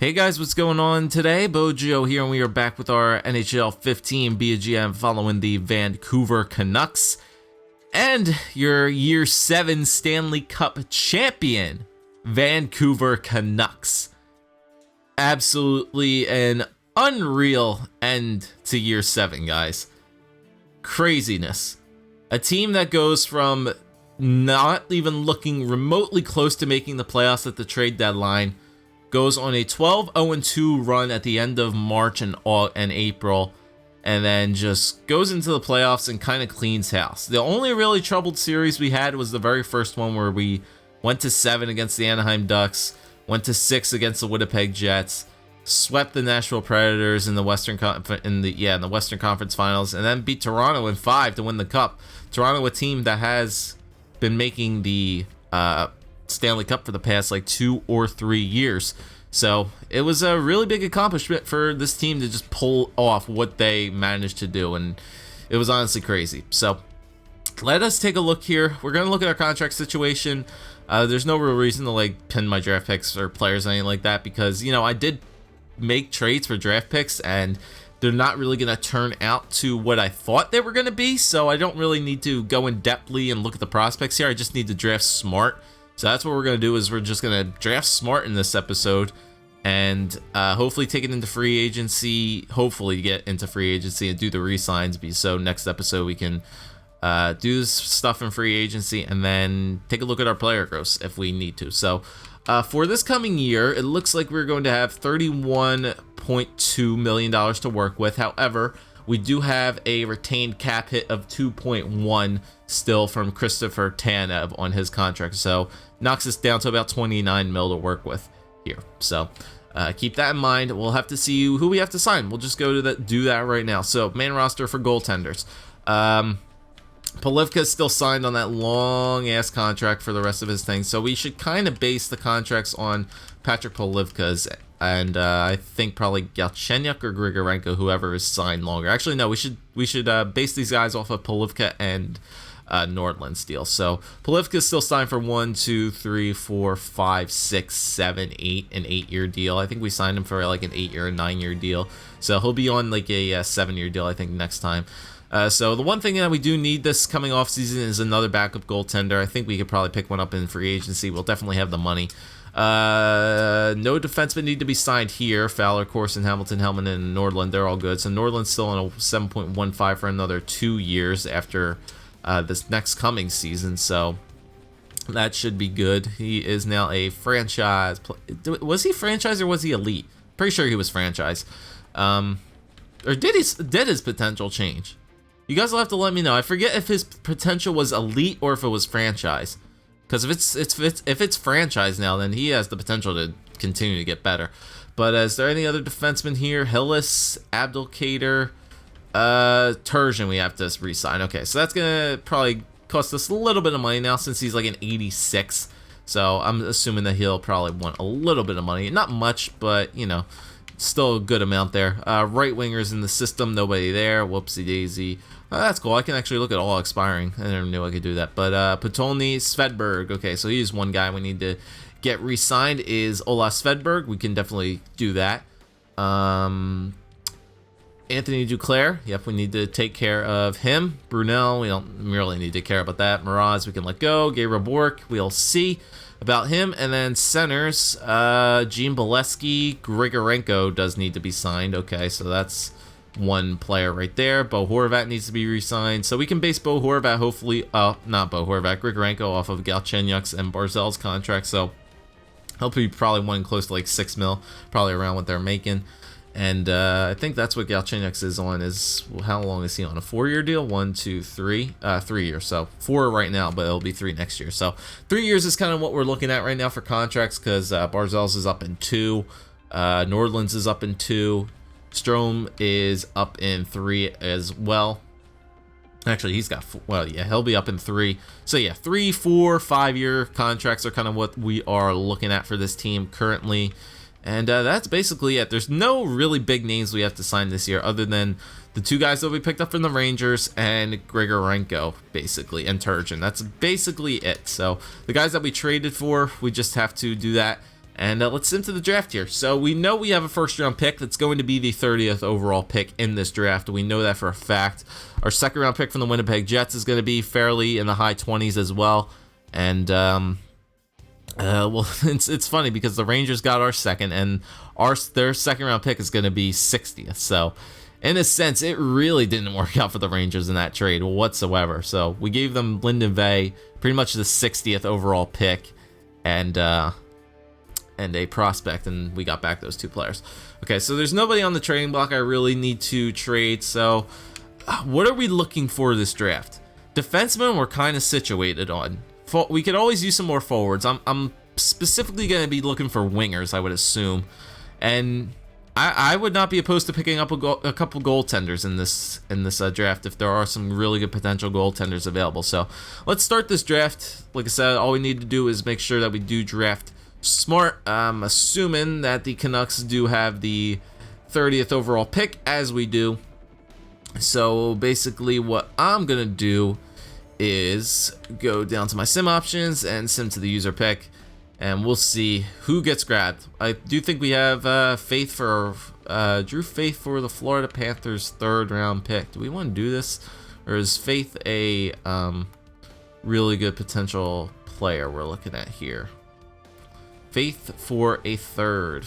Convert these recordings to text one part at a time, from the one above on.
Hey guys, what's going on today? BOJoeKO here, and we are back with our NHL 15 BOJoeKO following the Vancouver Canucks and your Year 7 Stanley Cup champion, Vancouver Canucks. Absolutely an unreal end to Year 7, guys. Craziness. A team that goes from not even looking remotely close to making the playoffs at the trade deadline goes on a 12-0-2 run at the end of March and April, and then just goes into the playoffs and kind of cleans house. The only really troubled series we had was the very first one where we went to 7 against the Anaheim Ducks, went to 6 against the Winnipeg Jets, swept the Nashville Predators in the Western Conference Finals, and then beat Toronto in 5 to win the Cup. Toronto, a team that has been making the Stanley Cup for the past 2 or 3 years. So it was a really big accomplishment for this team to just pull off what they managed to do, and it was honestly crazy. So let us take a look here. We're going to look at our contract situation. There's no real reason to pin my draft picks or players or anything like that, because I did make trades for draft picks and they're not really going to turn out to what I thought they were going to be. So I don't really need to go in depthly and look at the prospects here. I just need to draft smart. So that's what we're going to do, is we're just going to draft smart in this episode and hopefully take it into free agency, hopefully get into free agency and do the resigns. So next episode we can do this stuff in free agency and then take a look at our player growth if we need to. So for this coming year, it looks like we're going to have $31.2 million to work with. However, we do have a retained cap hit of 2.1 still from Christopher Tanev on his contract, so knocks us down to about 29 mil to work with here. So keep that in mind. We'll have to see who we have to sign. We'll just go to do that right now. So main roster for goaltenders. Polivka is still signed on that long ass contract for the rest of his thing, so we should kind of base the contracts on Patrick Polivka's, and I think probably Galchenyuk or Grigorenko, whoever is signed longer. Actually, no, we should base these guys off of Polivka and Nordland's deal. So Polivka is still signed for 1, 2, 3, 4, 5, 6, 7, 8, an 8-year deal. I think we signed him for an 8-year or 9-year deal. So he'll be on a 7-year deal, I think, next time. So the one thing that we do need this coming off season is another backup goaltender. I think we could probably pick one up in free agency. We'll definitely have the money. No defensemen need to be signed here. Fowler, Corson, Hamilton, Hellman, and Nordland, they're all good. So Nordland's still on a 7.15 for another 2 years after this next coming season. So that should be good. He is now a franchise. Was he franchise or was he elite? Pretty sure he was franchise. Or did his potential change? You guys will have to let me know. I forget if his potential was elite or if it was franchise. Because if it's franchise now, then he has the potential to continue to get better. But is there any other defensemen here? Hillis, Abdelkader, Turgeon we have to re-sign. Okay, so that's going to probably cost us a little bit of money now since he's an 86. So I'm assuming that he'll probably want a little bit of money. Not much, but, still a good amount there. Right wingers in the system, nobody there. Whoopsie daisy. That's cool. I can actually look at all expiring. I never knew I could do that. But Potolny, Svedberg. Okay, so he's one guy we need to get re-signed is Ola Svedberg. We can definitely do that. Anthony Duclair. Yep, we need to take care of him. Brunel, we don't really need to care about that. Miraz, we can let go. Gabriel Bork, we'll see about him. And then centers, Gene Bolesky, Grigorenko does need to be signed. Okay, so that's one player right there. Bo Horvat needs to be re-signed. So we can base Bo Horvat, hopefully, not Bo Horvat, Grigorenko off of Galchenyuk's and Barzal's contract. So he'll be probably one close to 6 mil, probably around what they're making. And I think that's what Galchenyuk's is on. Is how long is he on? A 4-year deal? 1, 2, 3, 3 years. So 4 right now, but it'll be 3 next year. So 3 years is kind of what we're looking at right now for contracts, because Barzal's is up in 2, Nordland's is up in 2, Strome is up in 3 as well. Actually, he's got he'll be up in 3. So yeah, 3, 4, 5-year contracts are kind of what we are looking at for this team currently. And that's basically it. There's no really big names we have to sign this year other than the 2 guys that we picked up from the Rangers and Grigorenko, basically, and Turgeon. That's basically it. So the guys that we traded for, we just have to do that And let's into the draft here. So we know we have a first-round pick that's going to be the 30th overall pick in this draft. We know that for a fact. Our second-round pick from the Winnipeg Jets is going to be fairly in the high 20s as well. And, well, it's funny because the Rangers got our second, and their second-round pick is going to be 60th. So, in a sense, it really didn't work out for the Rangers in that trade whatsoever. So, we gave them Lyndon Vay, pretty much the 60th overall pick, and a prospect, and we got back those two players. Okay, so there's nobody on the trading block I really need to trade. So what are we looking for this draft? Defensemen we're kind of situated on. We could always use some more forwards. I'm specifically going to be looking for wingers, I would assume, and I would not be opposed to picking up a couple goaltenders in this draft if there are some really good potential goaltenders available. So let's start this draft. Like I said, all we need to do is make sure that we do draft smart. Assuming that the Canucks do have the 30th overall pick, as we do. So basically what I'm gonna do is go down to my sim options and sim to the user pick, and we'll see who gets grabbed. I do think we have Drew Faith for the Florida Panthers 3rd round pick. Do we want to do this, or is Faith a really good potential player we're looking at here? Faith for a third.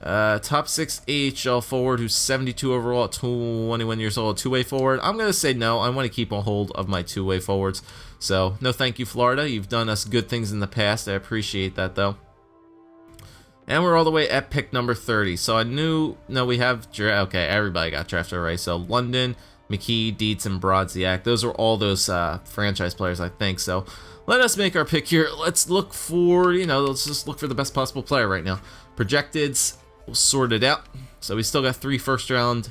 Top 6 AHL forward who's 72 overall at 21 years old, two-way forward. I'm going to say no. I want to keep a hold of my two-way forwards. So, no thank you, Florida. You've done us good things in the past. I appreciate that, though. And we're all the way at pick number 30. So, we have, okay, everybody got drafted already. So, London, McKee, Dietz, and Brodziak. Those are all those franchise players, I think. So, let us make our pick here. Let's look for, let's just look for the best possible player right now. Projecteds, we'll sort it out. So we still got 3 first-round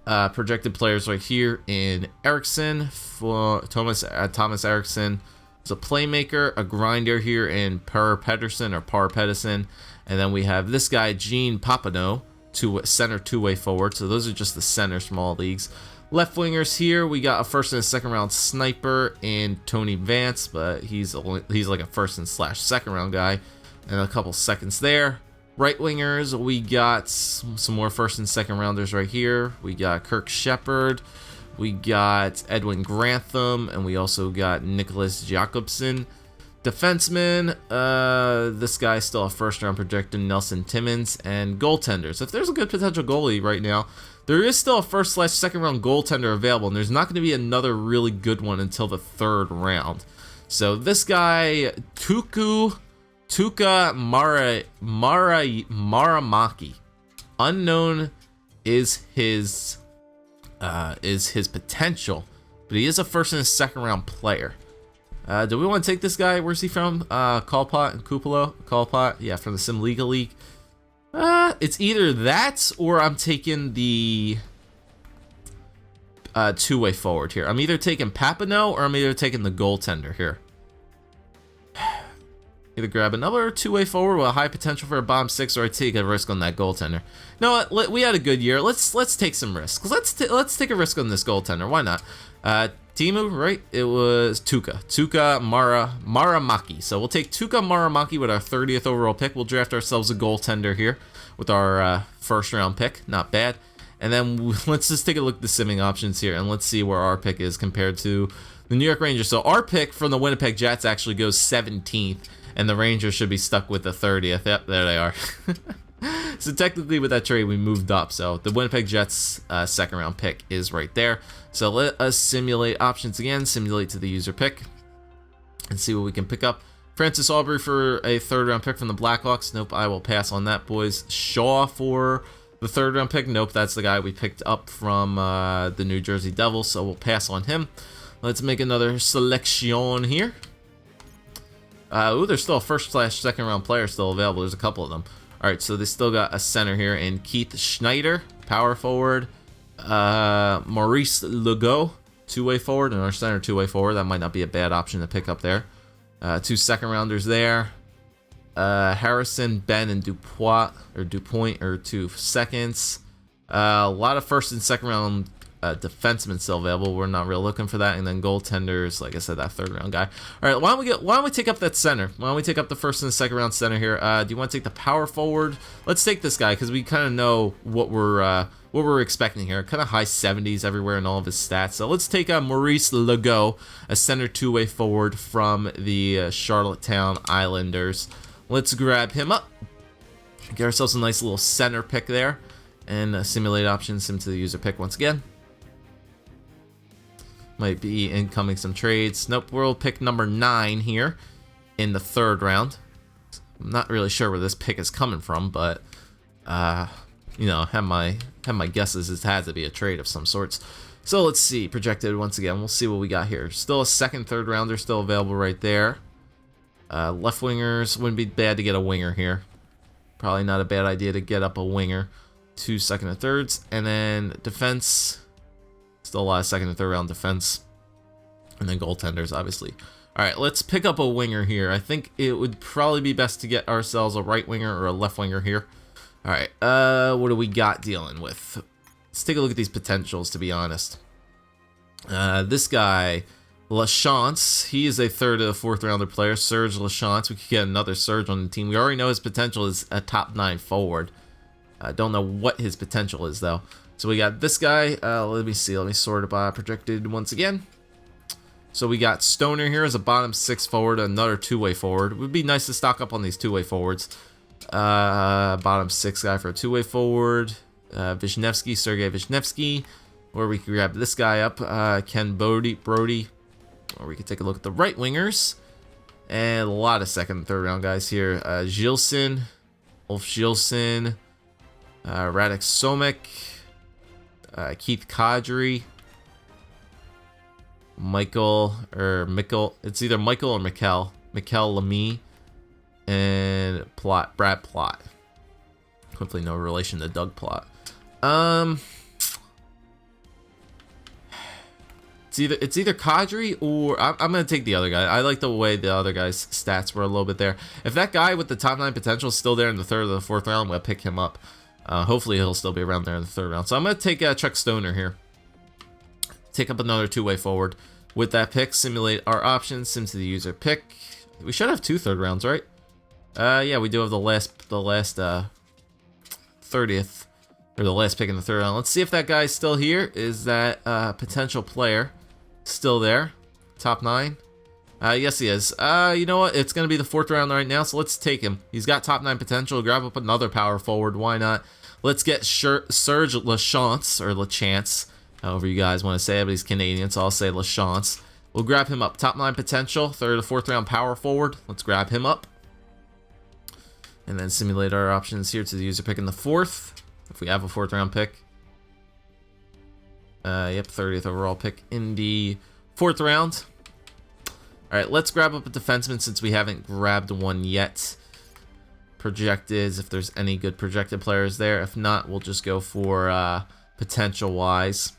projected players right here in Eriksson. For Thomas Eriksson is a playmaker, a grinder here in Par Pedersen. And then we have this guy, Gene Papineau, center two-way forward. So those are just the center small leagues. Left wingers here, we got a first and a second round sniper in Tony Vance, but he's like a first and / second round guy, and a couple seconds there. Right wingers, we got some more first and second rounders right here. We got Kirk Shepard, we got Edwin Grantham, and we also got Nicholas Jacobson. Defenseman, this guy's still a first round projected, Nelson Timmins. And goaltenders, if there's a good potential goalie right now, there is still a first / second round goaltender available, and there's not going to be another really good one until the 3rd round. So this guy, Tuka Maramaki, unknown is his potential, but he is a first and a second round player. Do we want to take this guy? Where's he from? Kalpot and Kupalo? Kalpot, yeah, from the Sim Liga League. It's either that or I'm taking the two-way forward here. I'm either taking Papineau or I'm either taking the goaltender here. Either grab another two-way forward with a high potential for a bottom 6, or I take a risk on that goaltender. No, we had a good year. Let's take some risks. Let's take a risk on this goaltender. Why not? Timu, right? It was Tuka Maramaki. So we'll take Tuka Maramaki with our 30th overall pick. We'll draft ourselves a goaltender here with our first round pick. Not bad. And then let's just take a look at the simming options here, and let's see where our pick is compared to the New York Rangers. So our pick from the Winnipeg Jets actually goes 17th, and the Rangers should be stuck with the 30th. Yep, there they are. So technically with that trade, we moved up. So the Winnipeg Jets second round pick is right there. So let us simulate options again, simulate to the user pick, and see what we can pick up. Francis Aubrey for a 3rd round pick from the Blackhawks. Nope, I will pass on that, boys. Shaw for the 3rd round pick. Nope, that's the guy we picked up from the New Jersey Devils, so we'll pass on him. Let's make another selection here. Ooh, there's still a first / second round player still available. There's a couple of them. All right, so they still got a center here in Keith Schneider, power forward. Maurice Legault, two-way forward, and our center two-way forward. That might not be a bad option to pick up there. 2 second rounders there. Harrison, Ben, and Dupont, or 2 seconds. A lot of first and second round defenseman still available. We're not really looking for that. And then goaltenders, like I said, that third round guy. All right, why don't we take up that center? Why don't we take up the first and the second round center here? Do you want to take the power forward? Let's take this guy because we kind of know what we're expecting here. Kind of high 70s everywhere in all of his stats. So let's take Maurice Legault, a center two-way forward from the Charlottetown Islanders. Let's grab him up. Get ourselves a nice little center pick there. And simulate options, sim to the user pick once again. Might be incoming some trades. Nope, we'll pick number 9 here in the third round. I'm not really sure where this pick is coming from, but you know, have my guesses. It has to be a trade of some sorts. So let's see, projected once again. We'll see what we got here. Still a second, third rounder still available right there. Left wingers, wouldn't be bad to get a winger here. Probably not a bad idea to get up a winger. 2 second and thirds, and then defense. Still a lot of second and third round defense, and then goaltenders, obviously. All right, let's pick up a winger here. I think it would probably be best to get ourselves a right winger or a left winger here. All right, what do we got dealing with? Let's take a look at these potentials. To be honest, this guy Lachance, he is a third or fourth rounder player. Serge Lachance, we could get another Serge on the team. We already know his potential is a top 9 forward. I don't know what his potential is, though. So we got this guy. Let me see. Let me sort it by projected once again. So we got Stoner here as a bottom 6 forward, another two-way forward. It would be nice to stock up on these two-way forwards. Bottom 6 guy for a two-way forward. Vishnevsky, Sergei Vishnevsky. Or we could grab this guy up, Ken Brody. Or we could take a look at the right wingers. And a lot of second and third round guys here. Gilson, Ulf Gilson. Radek Somek, Keith Kadri, Mikkel, it's either Michael or Mikkel Lamy, and Brad Plot. Hopefully no relation to Doug Plot. It's either Kadri or I'm gonna take the other guy. I like the way the other guy's stats were a little bit there. If that guy with the top 9 potential is still there in the third or the fourth round, I'm gonna pick him up. Hopefully he'll still be around there in the third round. So I'm going to take Chuck Stoner here. Take up another two-way forward. With that pick, simulate our options, sim to the user pick. We should have 2 third rounds, right? Yeah, we do have the last 30th, or the last pick in the third round. Let's see if that guy's still here. Is that potential player still there? Top 9? Yes, he is. You know what? It's going to be the fourth round right now, so let's take him. He's got top 9 potential. Grab up another power forward. Why not? Let's get Serge Lachance, or Lachance, however you guys want to say it, but he's Canadian, so I'll say Lachance. We'll grab him up. Top 9 potential, third or fourth round power forward. Let's grab him up. And then simulate our options here to the user pick in the fourth, if we have a fourth round pick. Yep, 30th overall pick in the fourth round. All right, let's grab up a defenseman since we haven't grabbed one yet. Projected, if there's any good projected players there. If not, we'll just go for potential-wise.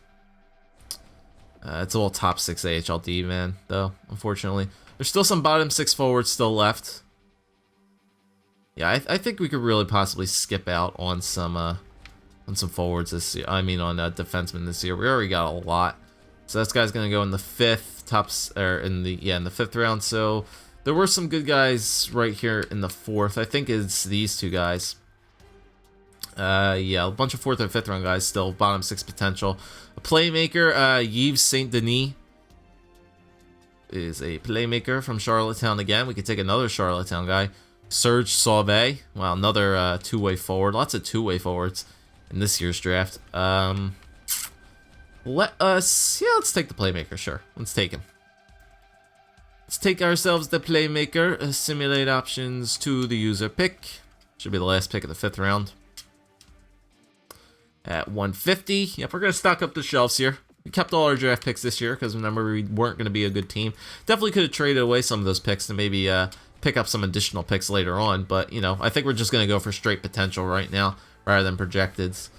It's all top 6 AHLD, man, though, unfortunately. There's still some bottom 6 forwards still left. Yeah, I think we could really possibly skip out on some forwards this year. I mean, on defensemen this year. We already got a lot. So this guy's gonna go in the fifth, in the fifth round. So there were some good guys right here in the fourth. I think it's these two guys. Yeah, a bunch of fourth and fifth round guys still, bottom 6 potential. A playmaker, Yves Saint Denis is a playmaker from Charlottetown again. We could take another Charlottetown guy. Serge Sauvé, wow, another two-way forward. Lots of two-way forwards in this year's draft. Let's take the playmaker, sure. Let's take him. Let's take ourselves the playmaker. Simulate options to the user pick. Should be the last pick of the fifth round. At 150. Yep, we're going to stock up the shelves here. We kept all our draft picks this year because remember we weren't going to be a good team. Definitely could have traded away some of those picks to maybe pick up some additional picks later on. But, you know, I think we're just going to go for straight potential right now rather than projecteds.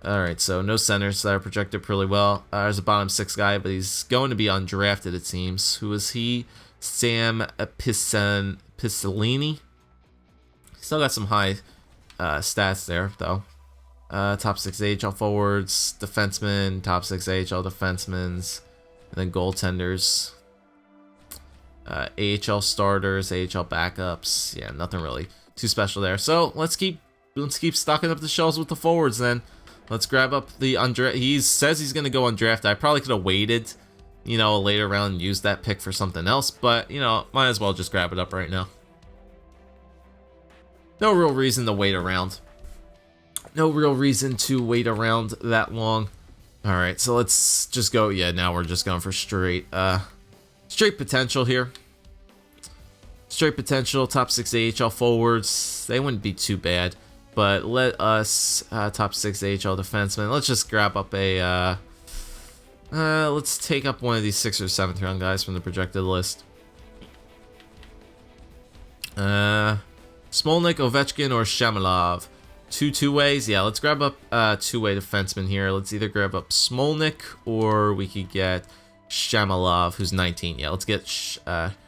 Alright, so no centers that are projected pretty well. There's a bottom 6 guy, but he's going to be undrafted, it seems. Who is he? Sam Piccolini. Still got some high stats there, though. Top 6 AHL forwards, defensemen, top 6 AHL defensemen, and then goaltenders. AHL starters, AHL backups. Yeah, nothing really too special there. So let's keep stocking up the shelves with the forwards then. Let's grab up the undrafted. He says he's gonna go undrafted. I probably could have waited, you know, a later round and used that pick for something else, but you know, might as well just grab it up right now. No real reason to wait around. No real reason to wait around that long. All right, so let's just go. Yeah, now we're just going for straight potential here. Straight potential, top 6 AHL forwards. They wouldn't be too bad, but let us top 6 AHL defensemen. Let's just grab up a. Let's take up one of these 6th or 7th round guys from the projected list. Smolnik, Ovechkin, or Shamalov. Two ways. Yeah, let's grab up two-way defenseman here. Let's either grab up Smolnik or we could get Shamalov, who's 19. Yeah, let's get Shalmanov,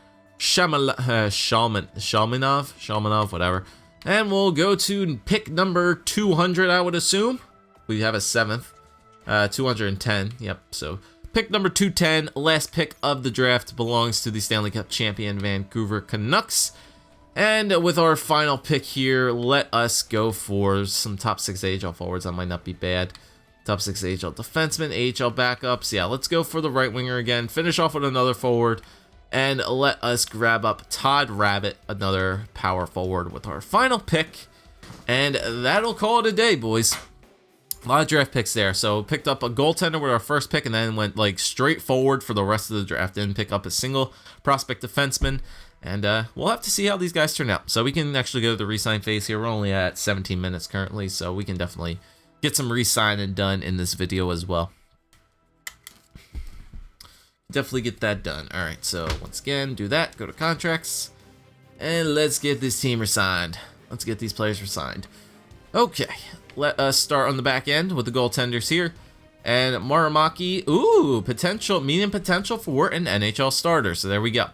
whatever. And we'll go to pick number 200, I would assume. We have a 7th. 210. Yep, so pick number 210, last pick of the draft, belongs to the Stanley Cup champion Vancouver Canucks. And with our final pick here, let us go for some top 6 AHL forwards. That might not be bad. Top 6 AHL defensemen, AHL backups. Yeah, let's go for the right winger again. Finish off with another forward. And let us grab up Todd Rabbit, another power forward, with our final pick. And that'll call it a day, boys. A lot of draft picks there. So picked up a goaltender with our first pick and then went like straight forward for the rest of the draft. Didn't pick up a single prospect defenseman. And we'll have to see how these guys turn out. So we can actually go to the re-sign phase here. We're only at 17 minutes currently, so we can definitely get some re-signing done in this video as well. Definitely get that done. All right, so once again, do that. Go to contracts. And let's get this team re-signed. Let's get these players re-signed. Okay, let us start on the back end with the goaltenders here. And Maramaki, ooh, medium potential for an NHL starter. So there we go.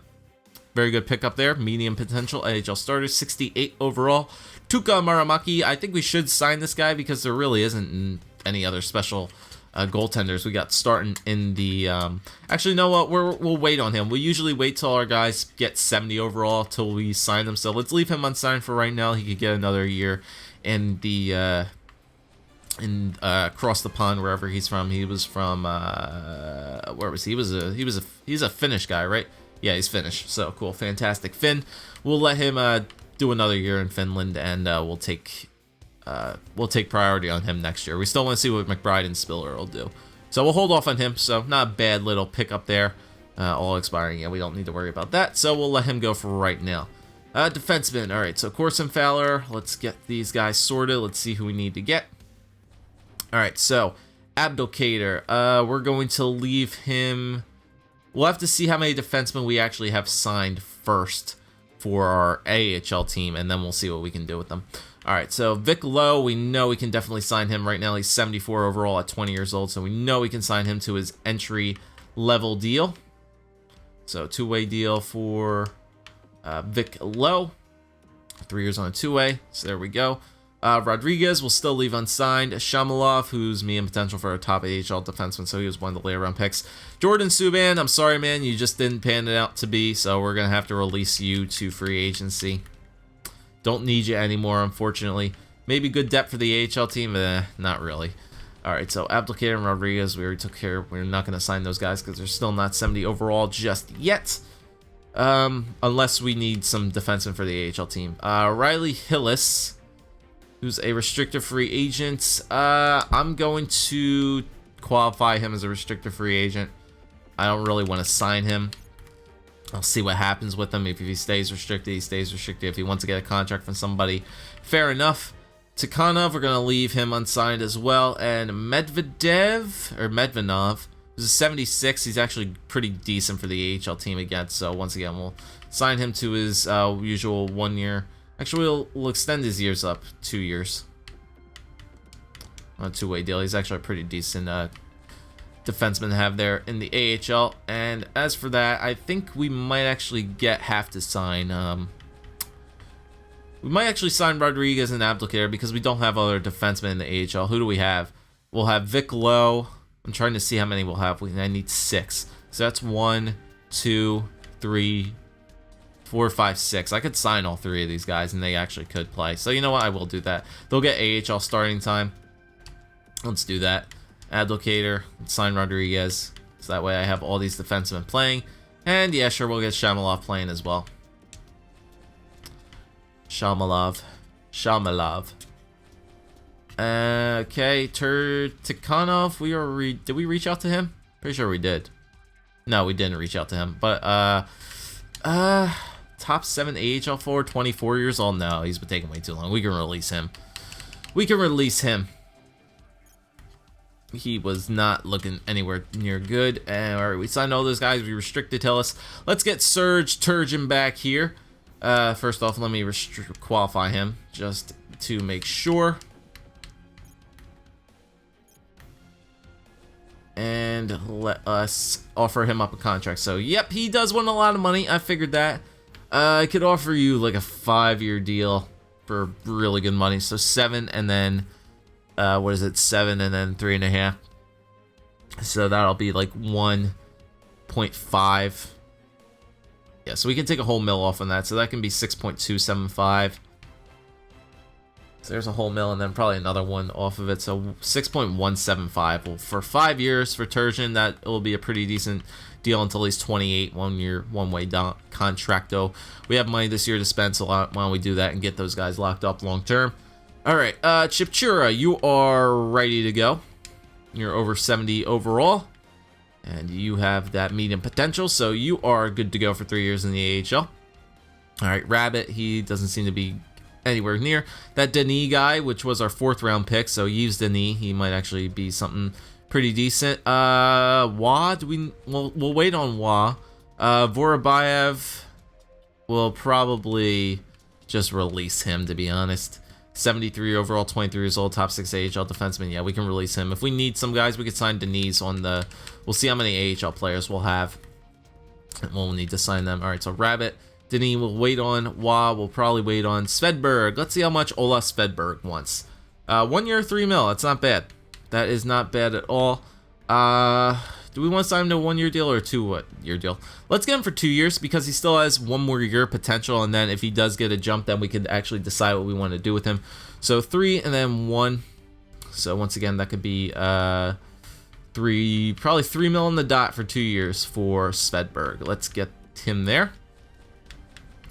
Very good pickup there. Medium potential NHL starter, 68 overall. Tuukka Maramaki. I think we should sign this guy because there really isn't any other special goaltenders we got starting in the. Actually, no, what? We'll wait on him. We usually wait till our guys get 70 overall till we sign them. So let's leave him unsigned for right now. He could get another year in the across the pond wherever he's from. He was from where was he? He's a Finnish guy, right? Yeah, he's Finnish. So cool, fantastic. Finn, we'll let him do another year in Finland, and we'll take priority on him next year. We still want to see what McBride and Spiller will do, so we'll hold off on him. So not a bad little pickup there. All expiring. Yeah, we don't need to worry about that. So we'll let him go for right now. Defenseman. All right. So Corson Fowler. Let's get these guys sorted. Let's see who we need to get. All right. So Abdelkader. We're going to leave him. We'll have to see how many defensemen we actually have signed first for our AHL team, and then we'll see what we can do with them. All right, so Vic Lowe, we know we can definitely sign him right now. He's 74 overall at 20 years old, so we know we can sign him to his entry-level deal. So two-way deal for Vic Lowe. 3 years on a two-way, so there we go. Rodriguez will still leave unsigned. Shamalov, who's medium potential for a top AHL defenseman, so he was one of the later round picks. Jordan Subban, I'm sorry, man, you just didn't pan it out to be, so we're going to have to release you to free agency. Don't need you anymore, unfortunately. Maybe good depth for the AHL team, not really. All right, so Abdelkader and Rodriguez, we already took care of. We're not going to sign those guys because they're still not 70 overall just yet. Unless we need some defensemen for the AHL team. Riley Hillis, who's a restricted free agent. I'm going to qualify him as a restricted free agent. I don't really want to sign him. I'll see what happens with him. If he stays restricted, he stays restricted. If he wants to get a contract from somebody, fair enough. Tikhonov, we're going to leave him unsigned as well. And Medvedev, who's a 76. He's actually pretty decent for the AHL team again. So once again, we'll sign him to his usual 1 year. Actually, we'll extend his years up 2 years on a two-way deal. He's actually a pretty decent defenseman to have there in the AHL. And as for that, I think we might actually have to sign. We might actually sign Rodriguez and Abdelkader because we don't have other defensemen in the AHL. Who do we have? We'll have Vic Lowe. I'm trying to see how many we'll have. I need 6. So that's 1, 2, 3, 4, 5, 6. I could sign all 3 of these guys, and they actually could play. So you know what? I will do that. They'll get AHL starting time. Let's do that. Abdelkader. Let's sign Rodriguez. So that way I have all these defensemen playing. And yeah, sure, we'll get Shamalov playing as well. Shamalov. Okay, Tikhanov. Did we reach out to him? Pretty sure we did. No, we didn't reach out to him. But top 7 AHL forward, 24 years old. No, he's been taking way too long. We can release him. He was not looking anywhere near good. Alright, we signed all those guys. We restricted Tillis. Let's get Serge Turgeon back here. First off, let me qualify him just to make sure. And let us offer him up a contract. So, yep, he does want a lot of money. I figured that. I could offer you like a 5-year deal for really good money. So 7 and then, what is it? 7 and then 3.5. So that'll be like 1.5. Yeah, so we can take a whole mil off on that. So that can be 6.275. So there's a whole mil and then probably another one off of it. So 6.175. Well, for 5 years for Turgeon, that will be a pretty decent deal until he's 28. 1 year, one-way contract, though. We have money this year to spend, so why don't we do that and get those guys locked up long term. All right, Chipchura, you are ready to go. You're over 70 overall. And you have that medium potential, so you are good to go for 3 years in the AHL. All right, Rabbit, he doesn't seem to be anywhere near. That Denis guy, which was our 4th round pick, so use Denis. He might actually be something pretty decent. Wah, we'll wait on Wah. Vorobayev, we'll probably just release him, to be honest. 73 overall, 23 years old, top 6 AHL defenseman. Yeah, we can release him. If we need some guys, we could sign Denis on the... We'll see how many AHL players we'll have. And we'll need to sign them. All right, so Rabbit, Denis we'll wait on. Wah, we'll probably wait on. Svedberg, let's see how much Ola Svedberg wants. 1 year, 3 mil. That's not bad. That is not bad at all. Do we want to sign him to a 1 year deal or a 2 year deal? Let's get him for 2 years because he still has 1 more year potential, and then if he does get a jump, then we could actually decide what we want to do with him. So 3 and then 1. So once again, that could be probably 3 mil on the dot for 2 years for Svedberg. Let's get him there.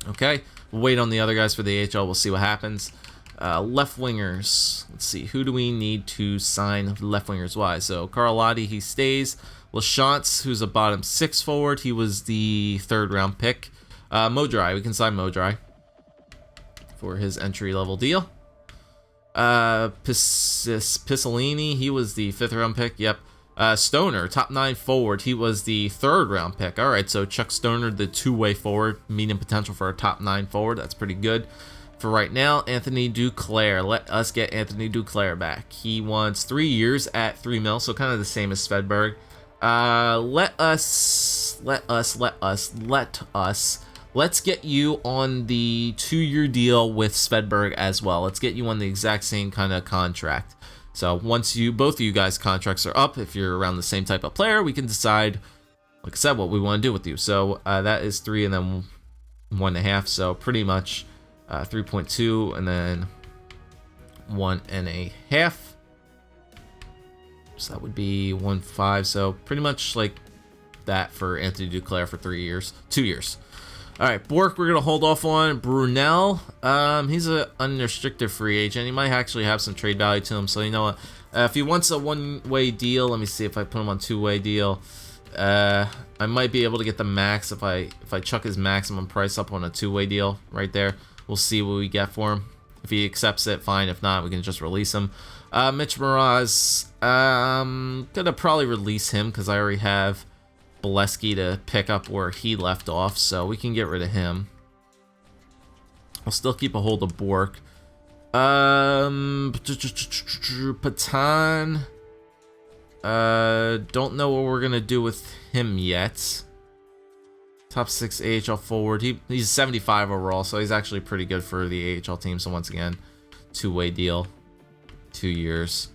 Okay, we'll wait on the other guys for the AHL. We'll see what happens. Left wingers. Let's see, who do we need to sign left wingers wise? So Carlotti, he stays. Lachance, who's a bottom 6 forward, he was the 3rd round pick. Modry, we can sign Modry for his entry level deal. Pissolini, he was the 5th round pick. Yep. Stoner, top 9 forward, he was the 3rd round pick. All right, so Chuck Stoner, the 2-way forward, medium potential for a top 9 forward. That's pretty good. For right now, Anthony Duclair. Let us get Anthony Duclair back. He wants 3 years at 3 mil, so kind of the same as Svedberg. Let's get you on the 2-year deal with Svedberg as well. Let's get you on the exact same kind of contract. So once both of you guys' contracts are up, if you're around the same type of player, we can decide, like I said, what we want to do with you. So that is 3 and then 1.5. So pretty much 3.2 and then 1.5. So that would be 1.5. So pretty much like that for Anthony Duclair for 2 years. All right, Bork, we're gonna hold off on. Brunel, he's an unrestricted free agent. He might actually have some trade value to him. So you know what? If he wants a 1-way deal, let me see if I put him on 2-way deal. I might be able to get the max if I chuck his maximum price up on a 2-way deal right there. We'll see what we get for him. If he accepts it, fine. If not, we can just release him. Mitch Mraz, gonna probably release him because I already have Bolesky to pick up where he left off, so we can get rid of him. I'll still keep a hold of Bork. Patan. Don't know what we're gonna do with him yet. Top 6 AHL forward. He's 75 overall, so he's actually pretty good for the AHL team. So once again, two-way deal, 2 years.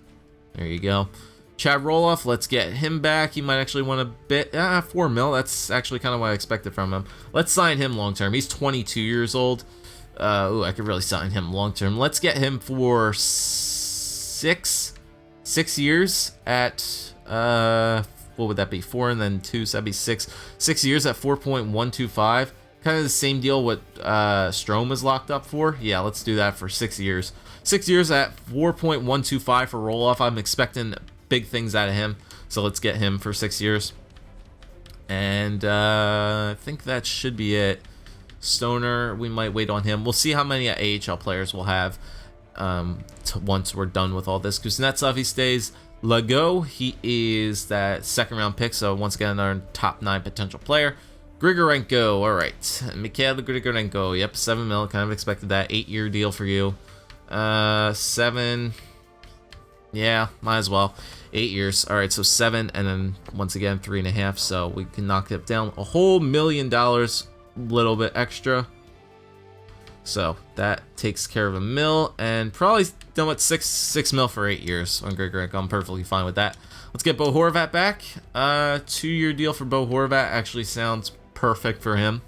There you go. Chad Roloff, let's get him back. He might actually want a bit, $4 million. That's actually kind of what I expected from him. Let's sign him long term. He's 22 years old. Ooh, I could really sign him long term. Let's get him for six years at what would that be? 4 and then 2, so that'd be 6. 6 years at 4.125. Kind of the same deal what Strome is locked up for. Yeah, let's do that for 6 years. 6 years at 4.125 for Roloff. I'm expecting big things out of him, so let's get him for 6 years. And I think that should be it. Stoner, we might wait on him. We'll see how many AHL players we'll have once we're done with all this. Kuznetsov, he stays. Lago, he is that second round pick, so once again, our top 9 potential player. Grigorenko, all right. Mikhail Grigorenko, yep, 7 mil, kind of expected that. 8-year deal for you. 7, yeah, might as well. 8 years, all right, so 7, and then once again, 3.5, so we can knock it down a whole $1 million, little bit extra. So that takes care of $1 million, and probably done with 6 mil for 8 years on Grigorenko. I'm perfectly fine with that. Let's get Bo Horvat back. 2-year deal for Bo Horvat actually sounds perfect for him.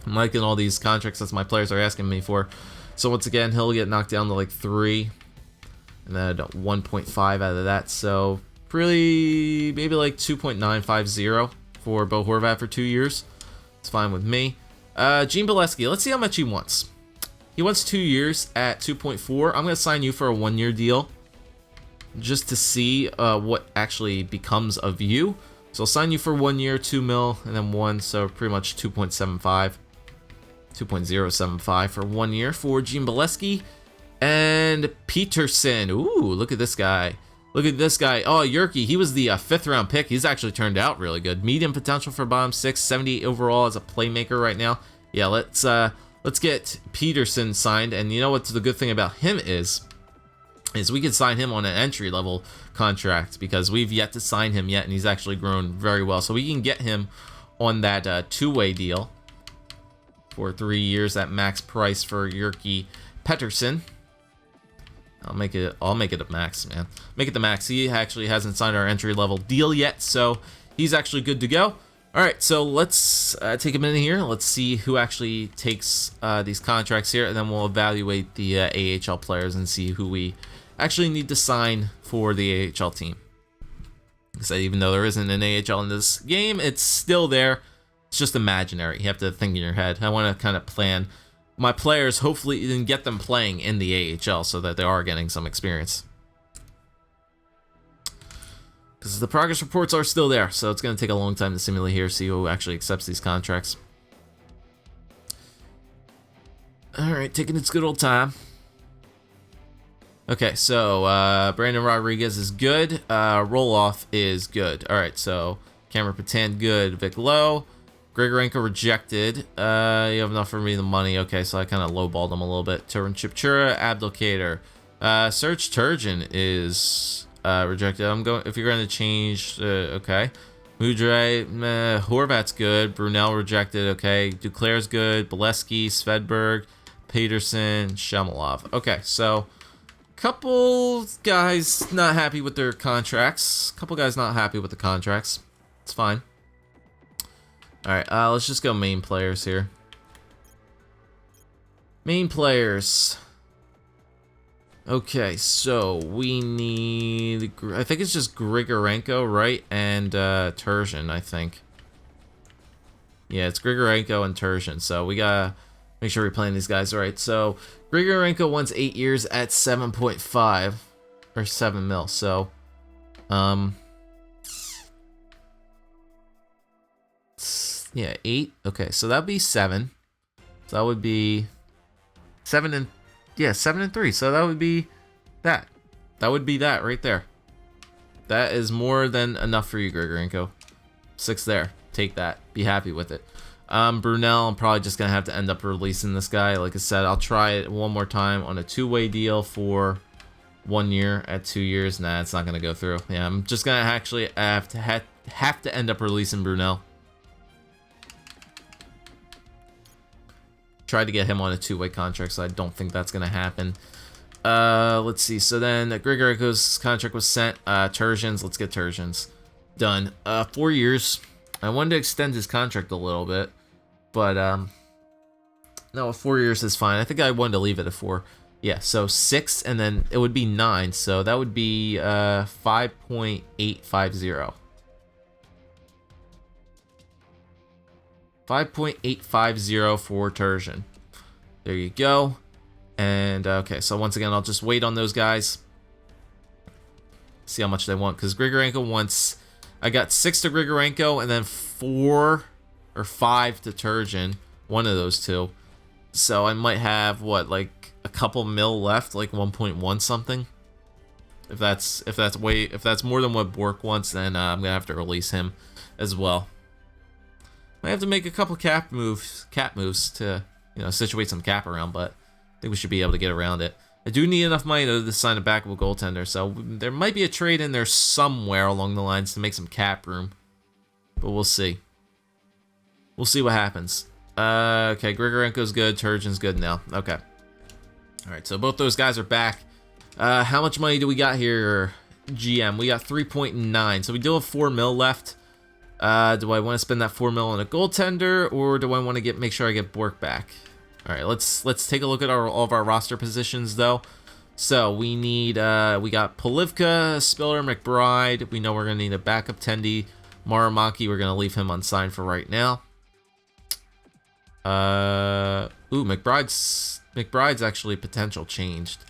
I'm liking all these contracts that my players are asking me for. So once again, he'll get knocked down to like 3, and then 1.5 out of that. So really, maybe like 2.950 for Bo Horvat for 2 years. It's fine with me. Gene Bileski, let's see how much he wants. He wants 2 years at 2.4. I'm going to sign you for a 1-year deal just to see what actually becomes of you. So I'll sign you for 1 year, 2 mil, and then 1, so pretty much 2.75. 2.075 for 1 year for Gene Bileski. And Peterson, ooh, look at this guy. Look at this guy. Oh, Yerke, he was the 5th round pick. He's actually turned out really good. Medium potential for bottom 6, 78 overall as a playmaker right now. Yeah, let's get Peterson signed. And you know what the good thing about him is we can sign him on an entry level contract because we've yet to sign him yet, and he's actually grown very well. So we can get him on that 2-way deal for 3 years at max price for Yerke Peterson. I'll make it a max, man. Make it the max. He actually hasn't signed our entry level deal yet, so he's actually good to go. All right, so let's take a minute here. Let's see who actually takes these contracts here, and then we'll evaluate the AHL players and see who we actually need to sign for the AHL team. So even though there isn't an AHL in this game, it's still there. It's just imaginary. You have to think in your head. I want to kind of plan my players, hopefully, and get them playing in the AHL so that they are getting some experience. Because the progress reports are still there, so it's going to take a long time to simulate here, see who actually accepts these contracts. Alright, taking its good old time. Okay, so Brandon Rodriguez is good. Roloff is good. Alright, so Cameron Patan, good. Vic Lowe. Grigorenko rejected. You have enough for me the money. Okay, so I kind of lowballed him a little bit. Turin Chipchura, Abdelkader. Serge Turgeon is rejected. I'm going. If you're going to change, okay. Mudre, Horvat's good. Brunel rejected. Okay, Duclair's good. Bileski, Svedberg, Peterson, Shamalov. Okay, so couple guys not happy with their contracts. Couple guys not happy with the contracts. It's fine. Alright, let's just go main players here. Main players. Okay, so we need... I think it's just Grigorenko, right? And Turgeon, I think. Yeah, it's Grigorenko and Turgeon, so we gotta make sure we're playing these guys right. So, Grigorenko wants 8 years at 7.5, or 7 mil, so... yeah, 8. Okay, so that'd be 7. So that would be 7 and 3. So that would be that. That would be that right there. That is more than enough for you, Grigorenko. 6 there. Take that. Be happy with it. Brunel, I'm probably just gonna have to end up releasing this guy. Like I said, I'll try it one more time on a 2-way deal for 1 year at 2 years. Nah, it's not gonna go through. Yeah, I'm just gonna actually have to end up releasing Brunel. tried to get him on a two-way contract, so I don't think that's going to happen. Let's see. So then Grigorenko's contract was sent. Turgeon's. Let's get Turgeon's. Done. 4 years. I wanted to extend his contract a little bit, but no, 4 years is fine. I think I wanted to leave it at 4. Yeah, so 6, and then it would be 9. So that would be 5.850. 5.850 for Turgeon. There you go. And okay, so once again, I'll just wait on those guys. See how much they want, because Grigorenko wants. I got 6 to Grigorenko, and then 4 or 5 to Turgeon. One of those two. So I might have what, like a couple mil left, like 1.1 something. If that's more than what Bork wants, then I'm gonna have to release him as well. I have to make a couple cap moves to, you know, situate some cap around, but I think we should be able to get around it. I do need enough money to sign a backable goaltender, so there might be a trade in there somewhere along the lines to make some cap room, but we'll see. We'll see what happens. Okay, Grigorenko's good, Turgeon's good now. Okay. All right, so both those guys are back. How much money do we got here, GM? We got 3.9, so we do have 4 mil left. Do I want to spend that 4 mil on a goaltender, or do I want to make sure I get Bork back? All right, let's take a look at all of our roster positions though. So we need we got Polivka, Spiller, McBride. We know we're gonna need a backup Tendy. Maramaki, we're gonna leave him unsigned for right now. McBride's actually potential changed.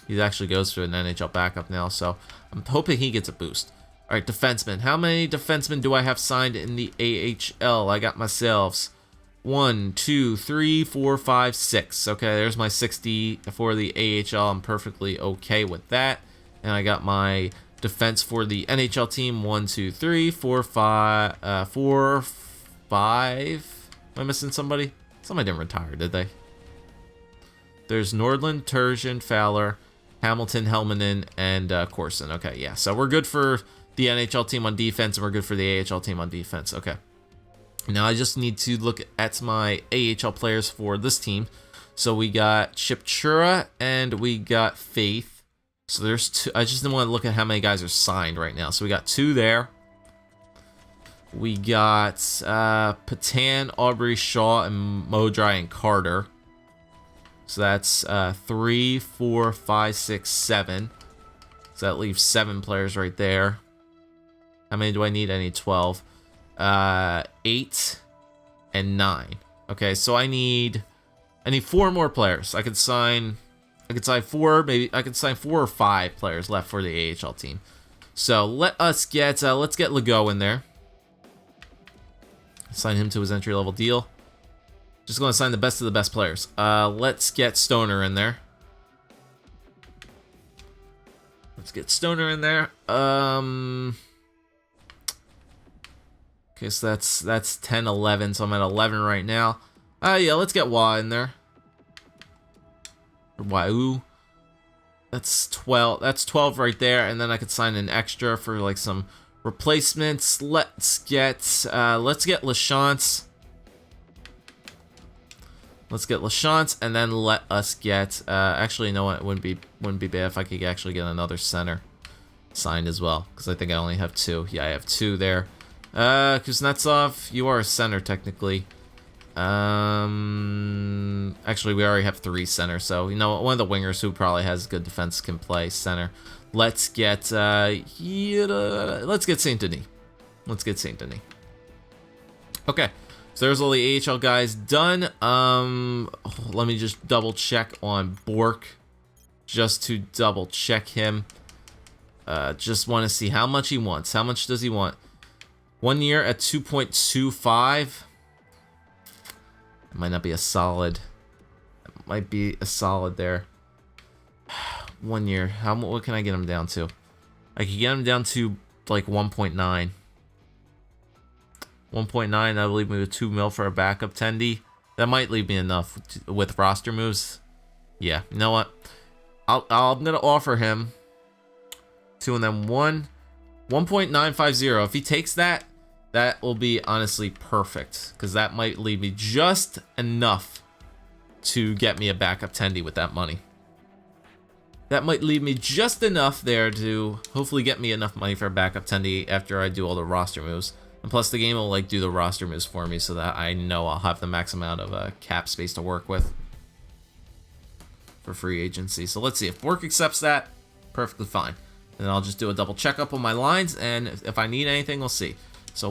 He actually goes to an NHL backup now, so I'm hoping he gets a boost. All right, defensemen. How many defensemen do I have signed in the AHL? I got myself 1, 2, 3, 4, 5, 6. Okay, there's my 60 for the AHL. I'm perfectly okay with that. And I got my defense for the NHL team. 1, 2, 3, 4, 5, 4, 5. Am I missing somebody? Somebody didn't retire, did they? There's Nordland, Turgeon, Fowler, Hamilton, Helmanen, and Corson. Okay, yeah. So we're good for the NHL team on defense, and we're good for the AHL team on defense. Okay. Now I just need to look at my AHL players for this team. So we got Chipchura and we got Faith. So there's 2. I just want to look at how many guys are signed right now. So we got 2 there. We got Patan, Aubrey, Shaw, and Modry and Carter. So that's 3, 4, 5, 6, 7. So that leaves 7 players right there. How many do I need? I need 12. 8 and 9. Okay, so I need 4 more players. I could sign 4, maybe I could sign 4 or 5 players left for the AHL team. So let's get Legault in there. Sign him to his entry-level deal. Just going to sign the best of the best players. Let's get Stoner in there. Okay, so that's 10, 11, so I'm at 11 right now. Yeah, let's get Wah in there. Or Wahoo. That's 12. That's 12 right there, and then I could sign an extra for like some replacements. Let's get LaChance. Let's get LaChance, and then let us get. Actually, you know what? It wouldn't be bad if I could actually get another center signed as well, because I think I only have 2. Yeah, I have 2 there. Kuznetsov, you are a center technically. Actually, we already have 3 centers, so you know one of the wingers who probably has good defense can play center. Let's get Saint Denis. Okay, so there's all the AHL guys done. Let me just double check on Bork, just to double check him. Just want to see how much he wants. How much does he want? 1 year at 2.25. It might not be a solid. It might be a solid there. 1 year. What can I get him down to? I could get him down to like 1.9. 1.9. That'll leave me with 2 mil for a backup Tendy. That might leave me enough with roster moves. Yeah. You know what? I'm gonna offer him 2 and then 1.950. If he takes that, that will be honestly perfect, because that might leave me just enough to get me a backup tendy with that money. That might leave me just enough there to hopefully get me enough money for a backup tendy after I do all the roster moves. And plus the game will like do the roster moves for me so that I know I'll have the max amount of cap space to work with for free agency. So let's see if Bork accepts that. Perfectly fine. And I'll just do a double checkup on my lines, and if I need anything, we'll see. So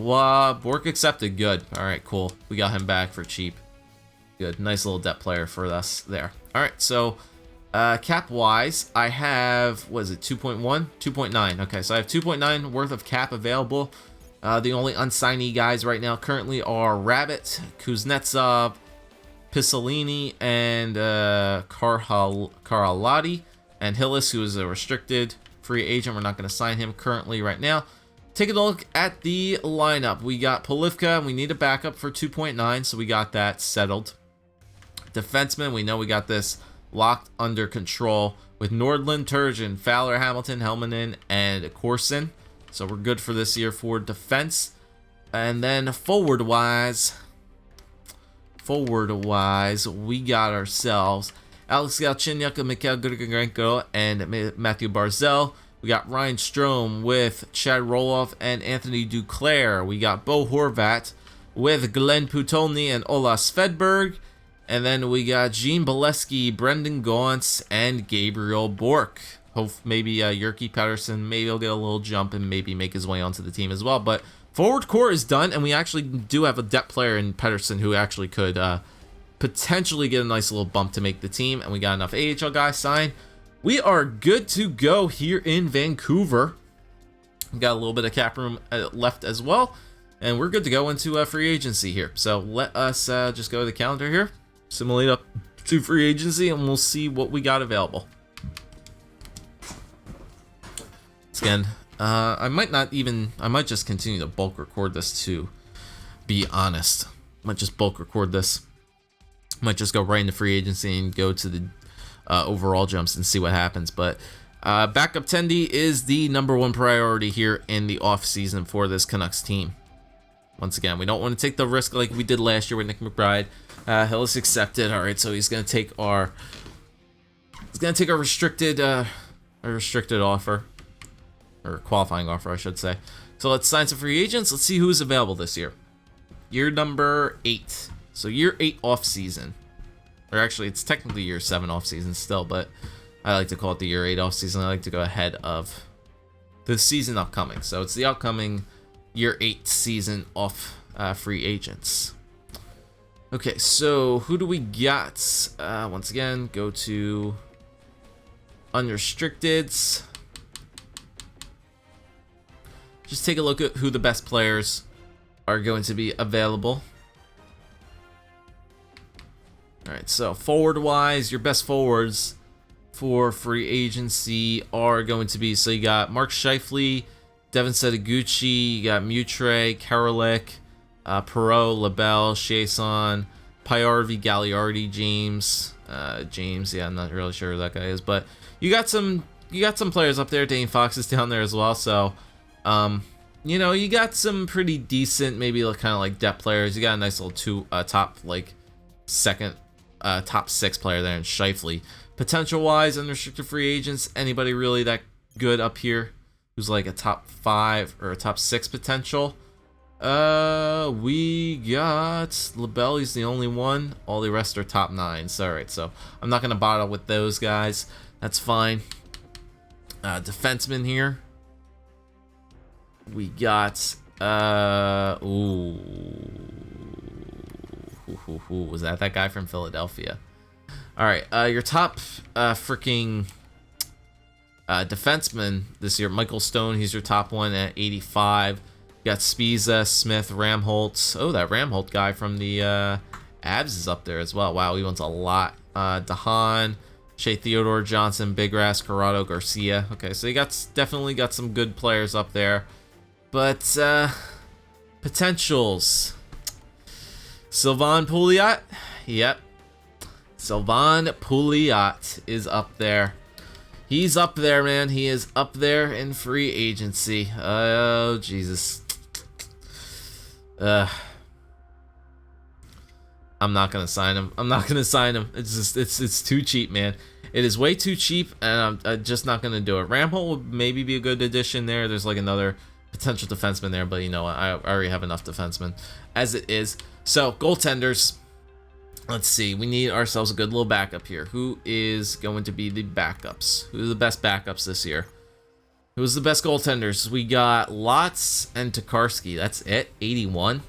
Bork accepted. Good. All right, cool. We got him back for cheap. Good. Nice little depth player for us there. All right, so cap wise, I have, what is it, 2.1? 2.9. Okay, so I have 2.9 worth of cap available. The only unsignee guys right now currently are Rabbit, Kuznetsov, Pisolini, and Karalati, and Hillis, who is a restricted free agent. We're not going to sign him currently right now. Taking a look at the lineup, we got Polivka, and we need a backup for 2.9, so we got that settled. Defenseman, we know we got this locked under control with Nordlund, Turgeon, Fowler, Hamilton, Helmanen, and Corson. So we're good for this year for defense. And then forward-wise, we got ourselves Alex Galchenyuk, Mikhail Grigorenko, and Matthew Barzal. We got Ryan Strome with Chad Roloff and Anthony Duclair. We got Bo Horvat with Glenn Putolny and Ola Svedberg. And then we got Gene Bolesky, Brendan Gaunce, and Gabriel Bork. Hope maybe Yerky Pettersson, maybe he'll get a little jump and maybe make his way onto the team as well. But forward core is done, and we actually do have a depth player in Pettersson who actually could potentially get a nice little bump to make the team. And we got enough AHL guys signed. We are good to go here in Vancouver. We got a little bit of cap room left as well, and we're good to go into free agency here. So let us just go to the calendar here, simulate up to free agency, and we'll see what we got available. Again, I might just continue to bulk record this, to be honest. Might just bulk record this. Might just go right into free agency and go to the overall jumps and see what happens. But backup tendy is the #1 priority here in the off season for this Canucks team. Once again, we don't want to take the risk like we did last year with Nick McBride. Hillis accepted. All right, so he's gonna take our restricted offer, or qualifying offer, I should say. So let's sign some free agents. Let's see who's available this year. Year number 8. So year 8 off season. Or actually, it's technically year 7 off season still, but I like to call it the year 8 off season. I like to go ahead of the season upcoming. So it's the upcoming year 8 season off free agents. Okay, so who do we got? Once again, go to unrestricteds. Just take a look at who the best players are going to be available. Alright, so forward-wise, your best forwards for free agency are going to be, so you got Mark Scheifele, Devin Setaguchi, you got Mutre, Karalik, Perot, LaBelle, Chiasson, Paiarvi, Gagliardi, James, yeah, I'm not really sure who that guy is, but you got some players up there. Dane Fox is down there as well, so you know, you got some pretty decent, maybe kind of like depth players. You got a nice little top top 6 player there in Scheifele. Potential wise, unrestricted free agents, anybody really that good up here who's like a top 5 or a top 6 potential? We got LaBelle, he's the only one. All the rest are top 9s. Alright, so I'm not gonna bother with those guys. That's fine. Defenseman here. We got who was that guy from Philadelphia? All right, your top freaking defenseman this year, Michael Stone, he's your top one at 85. You got Spiza, Smith, Ramholtz. Oh, that Ramholtz guy from the Avs is up there as well. Wow, he wants a lot. Dahan, Shea Theodore, Johnson, Bigrass, Corrado, Garcia. Okay, so you definitely got some good players up there. But potentials. Sylvain Pouliot. Yep. Sylvain Pouliot is up there. He's up there, man. He is up there in free agency. Oh, Jesus. I'm not gonna sign him. I'm not gonna sign him. It's just it's too cheap, man. It is way too cheap, and I'm just not gonna do it. Ramhole would maybe be a good addition there. There's like another potential defenseman there, but you know what? I already have enough defensemen as it is. So goaltenders. Let's see. We need ourselves a good little backup here. Who is going to be the backups? Who are the best backups this year? Who's the best goaltenders? We got Lotz and Tokarski. That's it. 81.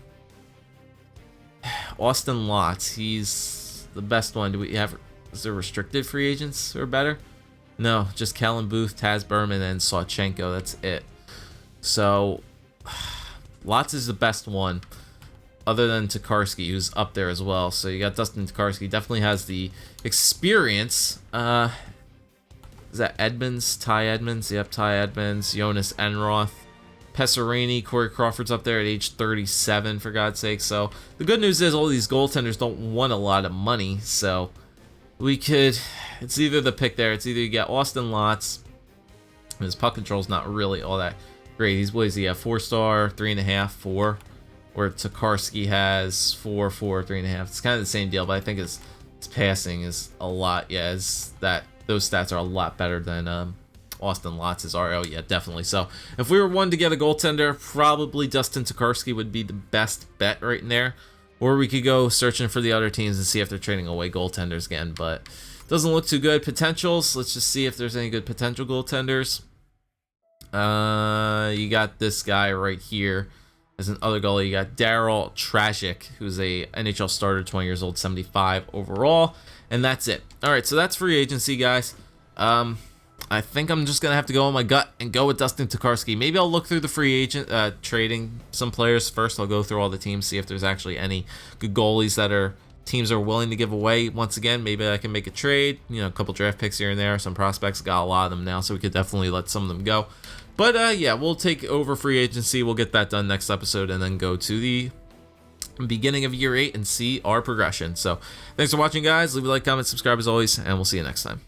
Austin Lotz. He's the best one. Do we have? Is there restricted free agents who are better? No, just Kellen Booth, Taz Berman, and Sawchenko. That's it. So, Lotz is the best one, other than Tokarski, who's up there as well. So you got Dustin Tokarski. Definitely has the experience. Is that Edmonds? Ty Edmonds? Yep, Ty Edmonds. Jonas Enroth. Pesarini. Corey Crawford's up there at age 37, for God's sake. So the good news is all these goaltenders don't want a lot of money. So we could... It's either the pick there. It's either you get Austin Lotz. His puck control's not really all that great. He's, what is he, a 4-star, 3.5, 4? Where Tokarski has 4, 4, 3.5. It's kind of the same deal, but I think his passing is a lot. Yeah, those stats are a lot better than Austin Lotz's are. Oh, yeah, definitely. So if we were one to get a goaltender, probably Dustin Tokarski would be the best bet right in there. Or we could go searching for the other teams and see if they're trading away goaltenders again, but doesn't look too good. Potentials, let's just see if there's any good potential goaltenders. You got this guy right here. As an other goalie, you got Daryl Tragic, who's a NHL starter, 20 years old, 75 overall, and that's it. All right, so that's free agency, guys. I think I'm just gonna have to go on my gut and go with Dustin Tokarski. Maybe I'll look through the free agent trading some players first. I'll go through all the teams, see if there's actually any good goalies that teams are willing to give away. Once again, maybe I can make a trade. You know, a couple draft picks here and there. Some prospects, got a lot of them now, so we could definitely let some of them go. But yeah, we'll take over free agency. We'll get that done next episode, and then go to the beginning of year 8 and see our progression. So thanks for watching, guys. Leave a like, comment, subscribe as always, and we'll see you next time.